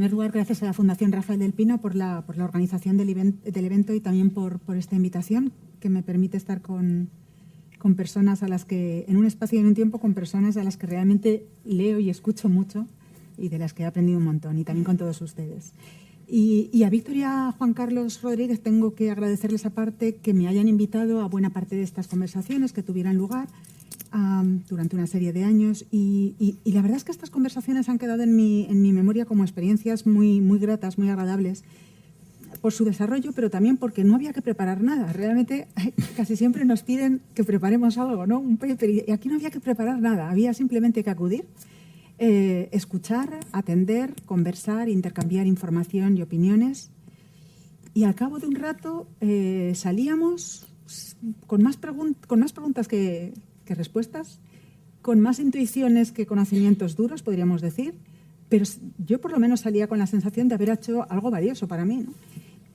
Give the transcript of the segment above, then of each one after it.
primer lugar, gracias a la Fundación Rafael del Pino por la organización del evento y también por esta invitación que me permite estar con personas a las que, en un espacio y en un tiempo, con personas a las que realmente leo y escucho mucho y de las que he aprendido un montón, y también con todos ustedes. Y a Víctor y a Juan Carlos Rodríguez tengo que agradecerles aparte que me hayan invitado a buena parte de estas conversaciones que tuvieran lugar durante una serie de años. Y la verdad es que estas conversaciones han quedado en mi memoria como experiencias muy, muy gratas, muy agradables, por su desarrollo, pero también porque no había que preparar nada. Realmente casi siempre nos piden que preparemos algo, ¿no? Un paper, y aquí no había que preparar nada, había simplemente que acudir, escuchar, atender, conversar, intercambiar información y opiniones. Y al cabo de un rato salíamos con más preguntas que respuestas, con más intuiciones que conocimientos duros, podríamos decir, pero yo por lo menos salía con la sensación de haber hecho algo valioso para mí, ¿no?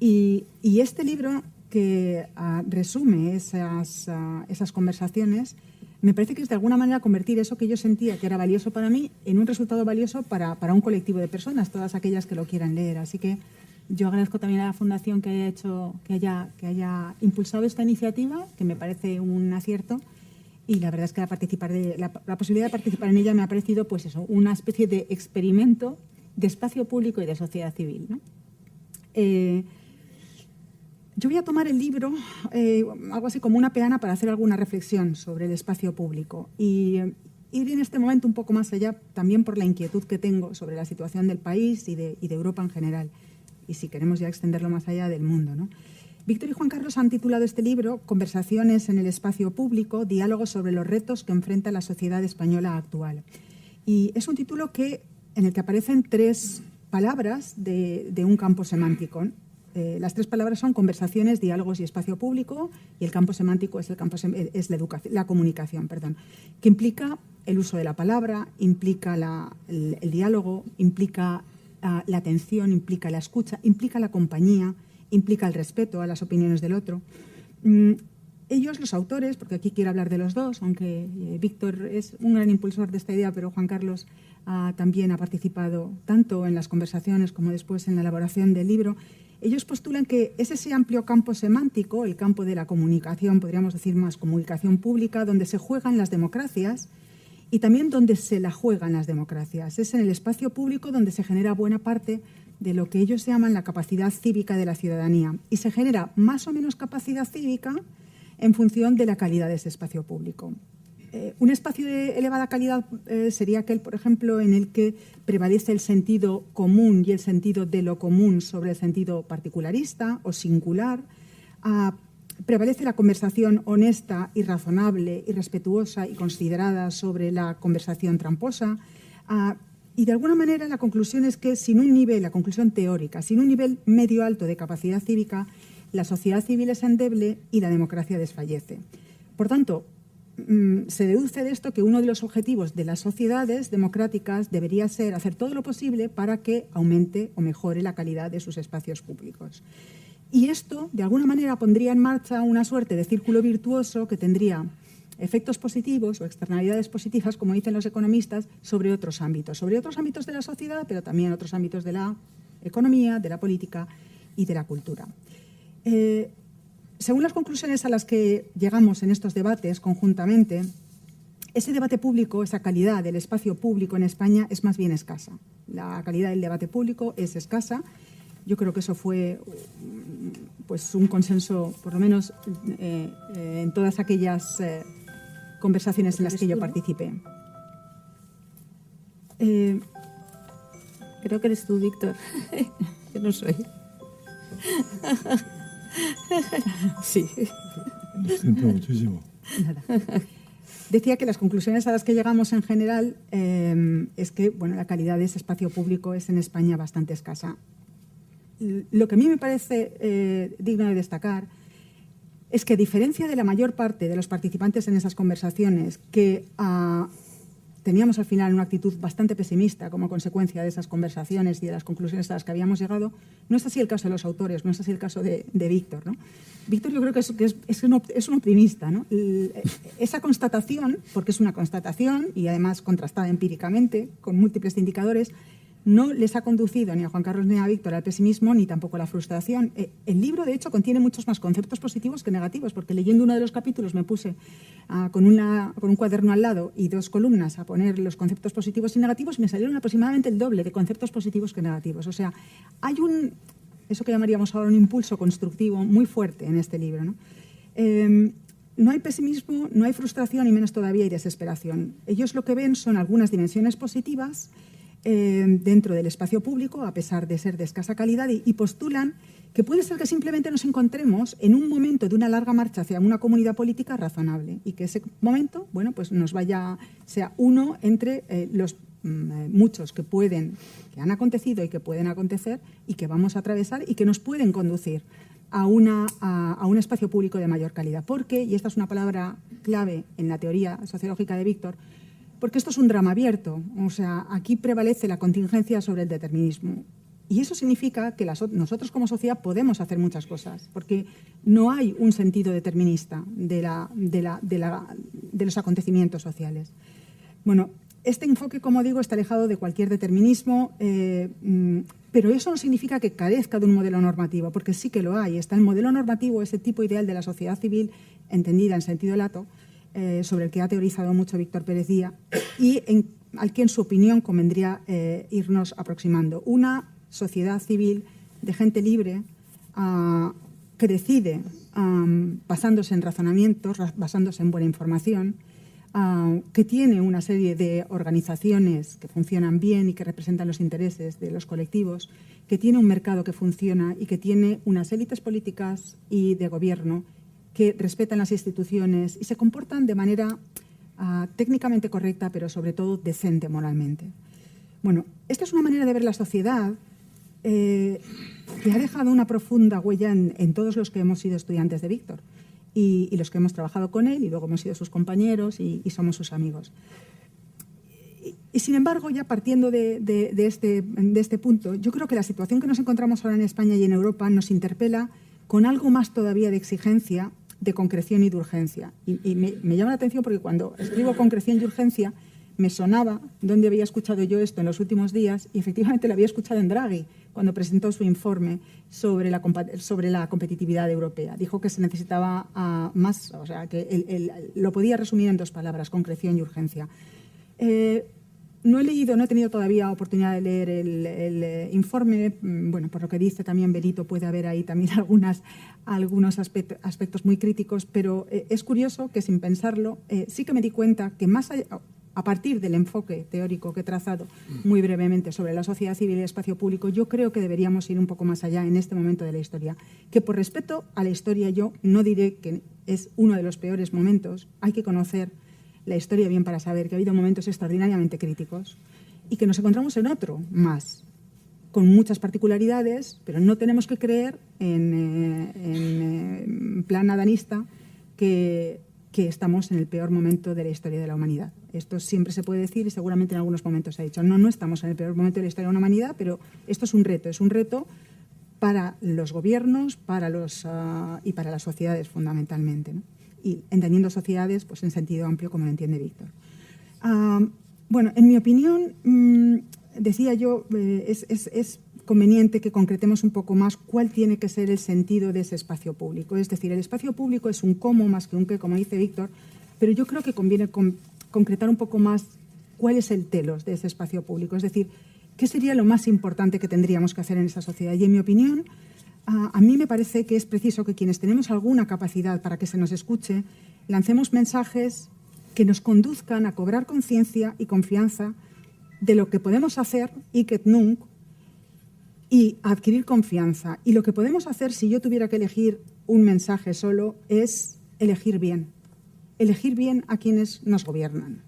Y este libro que resume esas conversaciones, me parece que es de alguna manera convertir eso que yo sentía que era valioso para mí en un resultado valioso para un colectivo de personas, todas aquellas que lo quieran leer. Así que yo agradezco también a la Fundación que haya impulsado esta iniciativa, que me parece un acierto, y la verdad es que la posibilidad de participar en ella me ha parecido, pues eso, una especie de experimento de espacio público y de sociedad civil, ¿no? Yo voy a tomar el libro, algo así como una peana, para hacer alguna reflexión sobre el espacio público y ir en este momento un poco más allá, también por la inquietud que tengo sobre la situación del país y de Europa en general, y si queremos ya extenderlo más allá, del mundo, ¿no? Víctor y Juan Carlos han titulado este libro Conversaciones en el espacio público, diálogos sobre los retos que enfrenta la sociedad española actual. Y es un título en el que aparecen 3 palabras de un campo semántico. Las 3 palabras son conversaciones, diálogos y espacio público, y el campo semántico es la comunicación, que implica el uso de la palabra, implica el diálogo, implica la atención, implica la escucha, implica la compañía, implica el respeto a las opiniones del otro. Ellos, los autores, porque aquí quiero hablar de los dos, aunque Víctor es un gran impulsor de esta idea, pero Juan Carlos también ha participado tanto en las conversaciones como después en la elaboración del libro. Ellos postulan que es ese amplio campo semántico, el campo de la comunicación, podríamos decir más comunicación pública, donde se juegan las democracias y también donde se la juegan las democracias. Es en el espacio público donde se genera buena parte de lo que ellos llaman la capacidad cívica de la ciudadanía, y se genera más o menos capacidad cívica en función de la calidad de ese espacio público. Un espacio de elevada calidad sería aquel, por ejemplo, en el que prevalece el sentido común y el sentido de lo común sobre el sentido particularista o singular. Prevalece la conversación honesta y razonable y respetuosa y considerada sobre la conversación tramposa. Y de alguna manera la conclusión es que la conclusión teórica, sin un nivel medio alto de capacidad cívica, la sociedad civil es endeble y la democracia desfallece. Por tanto, se deduce de esto que uno de los objetivos de las sociedades democráticas debería ser hacer todo lo posible para que aumente o mejore la calidad de sus espacios públicos. Y esto, de alguna manera, pondría en marcha una suerte de círculo virtuoso que tendría efectos positivos o externalidades positivas, como dicen los economistas, sobre otros ámbitos de la sociedad, pero también otros ámbitos de la economía, de la política y de la cultura. Según las conclusiones a las que llegamos en estos debates conjuntamente, ese debate público, esa calidad del espacio público en España es más bien escasa. La calidad del debate público es escasa. Yo creo que eso fue pues, un consenso, por lo menos en todas aquellas conversaciones en las que yo participé. Creo que eres tú, Víctor. Yo no soy. Sí. Lo siento muchísimo. Nada. Decía que las conclusiones a las que llegamos en general es que la calidad de ese espacio público es en España bastante escasa. Lo que a mí me parece digno de destacar es que, a diferencia de la mayor parte de los participantes en esas conversaciones, que teníamos al final una actitud bastante pesimista como consecuencia de esas conversaciones y de las conclusiones a las que habíamos llegado, no es así el caso de los autores, no es así el caso de Víctor, ¿no? Víctor yo creo que es un optimista, ¿no? Esa constatación, porque es una constatación y además contrastada empíricamente con múltiples indicadores, no les ha conducido ni a Juan Carlos ni a Víctor al pesimismo ni tampoco a la frustración. El libro, de hecho, contiene muchos más conceptos positivos que negativos, porque leyendo uno de los capítulos me puse con un cuaderno al lado y 2 columnas a poner los conceptos positivos y negativos, y me salieron aproximadamente el doble de conceptos positivos que negativos. O sea, hay eso que llamaríamos ahora un impulso constructivo muy fuerte en este libro, ¿no? No hay pesimismo, no hay frustración y menos todavía hay desesperación. Ellos lo que ven son algunas dimensiones positivas dentro del espacio público, a pesar de ser de escasa calidad, y postulan que puede ser que simplemente nos encontremos en un momento de una larga marcha hacia una comunidad política razonable y que ese momento, bueno, pues sea uno entre los muchos que han acontecido y que pueden acontecer y que vamos a atravesar y que nos pueden conducir a un espacio público de mayor calidad. Porque, y esta es una palabra clave en la teoría sociológica de Víctor, porque esto es un drama abierto. O sea, aquí prevalece la contingencia sobre el determinismo. Y eso significa que nosotros como sociedad podemos hacer muchas cosas, porque no hay un sentido determinista de los acontecimientos sociales. Bueno, este enfoque, como digo, está alejado de cualquier determinismo, pero eso no significa que carezca de un modelo normativo, porque sí que lo hay. Está el modelo normativo, ese tipo ideal de la sociedad civil, entendida en sentido lato, sobre el que ha teorizado mucho Víctor Pérez Díaz y al que, en su opinión, convendría irnos aproximando. Una sociedad civil de gente libre que decide basándose en razonamientos, basándose en buena información, que tiene una serie de organizaciones que funcionan bien y que representan los intereses de los colectivos, que tiene un mercado que funciona y que tiene unas élites políticas y de gobierno que respetan las instituciones y se comportan de manera técnicamente correcta, pero sobre todo decente moralmente. Bueno, esta es una manera de ver la sociedad que ha dejado una profunda huella en todos los que hemos sido estudiantes de Víctor y los que hemos trabajado con él y luego hemos sido sus compañeros y somos sus amigos. Y sin embargo, ya partiendo de este punto, yo creo que la situación que nos encontramos ahora en España y en Europa nos interpela con algo más todavía de exigencia, de concreción y de urgencia. Y me llama la atención porque cuando escribo concreción y urgencia me sonaba dónde había escuchado yo esto en los últimos días, y efectivamente lo había escuchado en Draghi cuando presentó su informe sobre la competitividad europea. Dijo que se necesitaba más, o sea, que lo podía resumir en 2 palabras, concreción y urgencia. No he tenido todavía oportunidad de leer el informe. Bueno, por lo que dice también Benito, puede haber ahí también algunos aspectos muy críticos, pero es curioso que, sin pensarlo, sí que me di cuenta que más allá, a partir del enfoque teórico que he trazado muy brevemente sobre la sociedad civil y el espacio público, yo creo que deberíamos ir un poco más allá en este momento de la historia. Que por respeto a la historia yo no diré que es uno de los peores momentos. Hay que conocer la historia bien para saber que ha habido momentos extraordinariamente críticos y que nos encontramos en otro más, con muchas particularidades, pero no tenemos que creer en plan adanista que estamos en el peor momento de la historia de la humanidad. Esto siempre se puede decir y seguramente en algunos momentos se ha dicho. No estamos en el peor momento de la historia de la humanidad, pero esto es un reto para los gobiernos y para las sociedades fundamentalmente, ¿no? Y entendiendo sociedades pues en sentido amplio, como lo entiende Víctor. Bueno, en mi opinión, decía yo, es conveniente que concretemos un poco más cuál tiene que ser el sentido de ese espacio público. Es decir, el espacio público es un cómo más que un qué, como dice Víctor, pero yo creo que conviene concretar un poco más cuál es el telos de ese espacio público. Es decir, qué sería lo más importante que tendríamos que hacer en esa sociedad. Y en mi opinión, a mí me parece que es preciso que quienes tenemos alguna capacidad para que se nos escuche, lancemos mensajes que nos conduzcan a cobrar conciencia y confianza de lo que podemos hacer, hic et nunc, y a adquirir confianza. Y lo que podemos hacer, si yo tuviera que elegir un mensaje solo, es elegir bien a quienes nos gobiernan.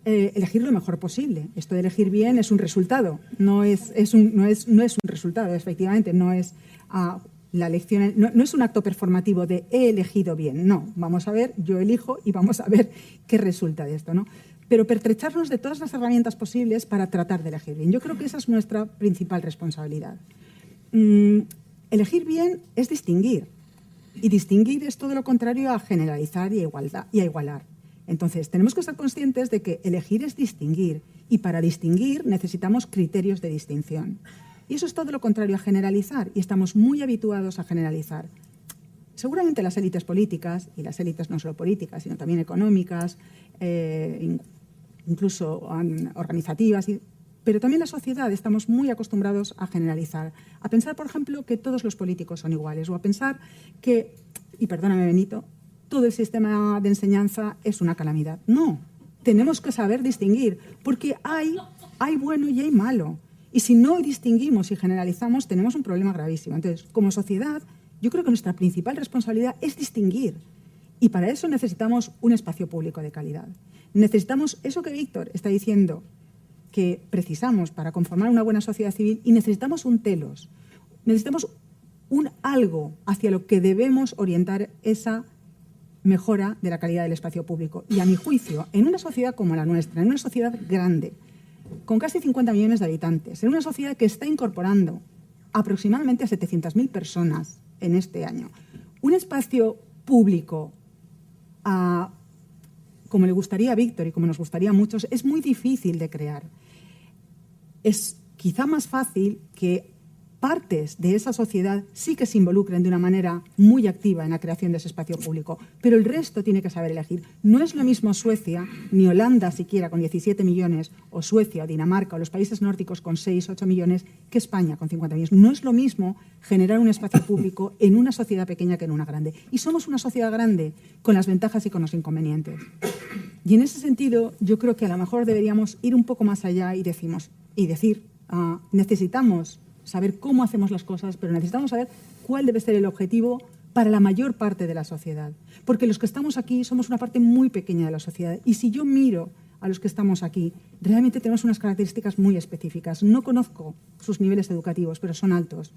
Elegir lo mejor posible. Esto de elegir bien es un resultado, no es un resultado, efectivamente, no es la elección, no es un acto performativo de he elegido bien, no, vamos a ver, yo elijo y vamos a ver qué resulta de esto, ¿no? Pero pertrecharnos de todas las herramientas posibles para tratar de elegir bien. Yo creo que esa es nuestra principal responsabilidad. Elegir bien es distinguir, y distinguir es todo lo contrario a generalizar y a igualar. Entonces, tenemos que estar conscientes de que elegir es distinguir Y para distinguir necesitamos criterios de distinción. Y eso es todo lo contrario a generalizar, y estamos muy habituados a generalizar. Seguramente las élites políticas, y las élites no solo políticas, sino también económicas, incluso organizativas, pero también la sociedad, estamos muy acostumbrados a generalizar, a pensar, por ejemplo, que todos los políticos son iguales, o a pensar que, y perdóname Benito, todo el sistema de enseñanza es una calamidad. No, tenemos que saber distinguir, porque hay bueno y hay malo. Y si no distinguimos y generalizamos, tenemos un problema gravísimo. Entonces, como sociedad, yo creo que nuestra principal responsabilidad es distinguir. Y para eso necesitamos un espacio público de calidad. Necesitamos eso que Víctor está diciendo, que precisamos para conformar una buena sociedad civil, y necesitamos un telos. Necesitamos un algo hacia lo que debemos orientar esa mejora de la calidad del espacio público. Y a mi juicio, en una sociedad como la nuestra, en una sociedad grande, con casi 50 millones de habitantes, en una sociedad que está incorporando aproximadamente a 700.000 personas en este año, un espacio público como le gustaría a Víctor y como nos gustaría a muchos, es muy difícil de crear. Es quizá más fácil que partes de esa sociedad sí que se involucren de una manera muy activa en la creación de ese espacio público, pero el resto tiene que saber elegir. No es lo mismo Suecia, ni Holanda siquiera con 17 millones, o Suecia, o Dinamarca, o los países nórdicos con 6, 8 millones, que España con 50 millones. No es lo mismo generar un espacio público en una sociedad pequeña que en una grande. Y somos una sociedad grande con las ventajas y con los inconvenientes. Y en ese sentido, yo creo que a lo mejor deberíamos ir un poco más allá y decir, necesitamos saber cómo hacemos las cosas, pero necesitamos saber cuál debe ser el objetivo para la mayor parte de la sociedad. Porque los que estamos aquí somos una parte muy pequeña de la sociedad. Y si yo miro a los que estamos aquí, realmente tenemos unas características muy específicas. No conozco sus niveles educativos, pero son altos.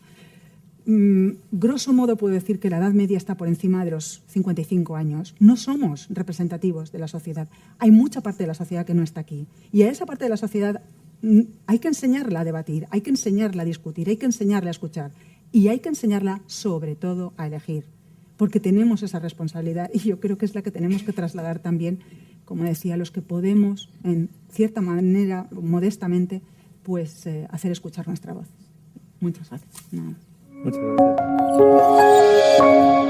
Grosso modo puedo decir que la edad media está por encima de los 55 años. No somos representativos de la sociedad. Hay mucha parte de la sociedad que no está aquí. Y a esa parte de la sociedad hay que enseñarla a debatir, hay que enseñarla a discutir, hay que enseñarla a escuchar y hay que enseñarla sobre todo a elegir, porque tenemos esa responsabilidad y yo creo que es la que tenemos que trasladar también, como decía, los que podemos, en cierta manera, modestamente, pues hacer escuchar nuestra voz. Muchas gracias. Nada más. Muchas gracias.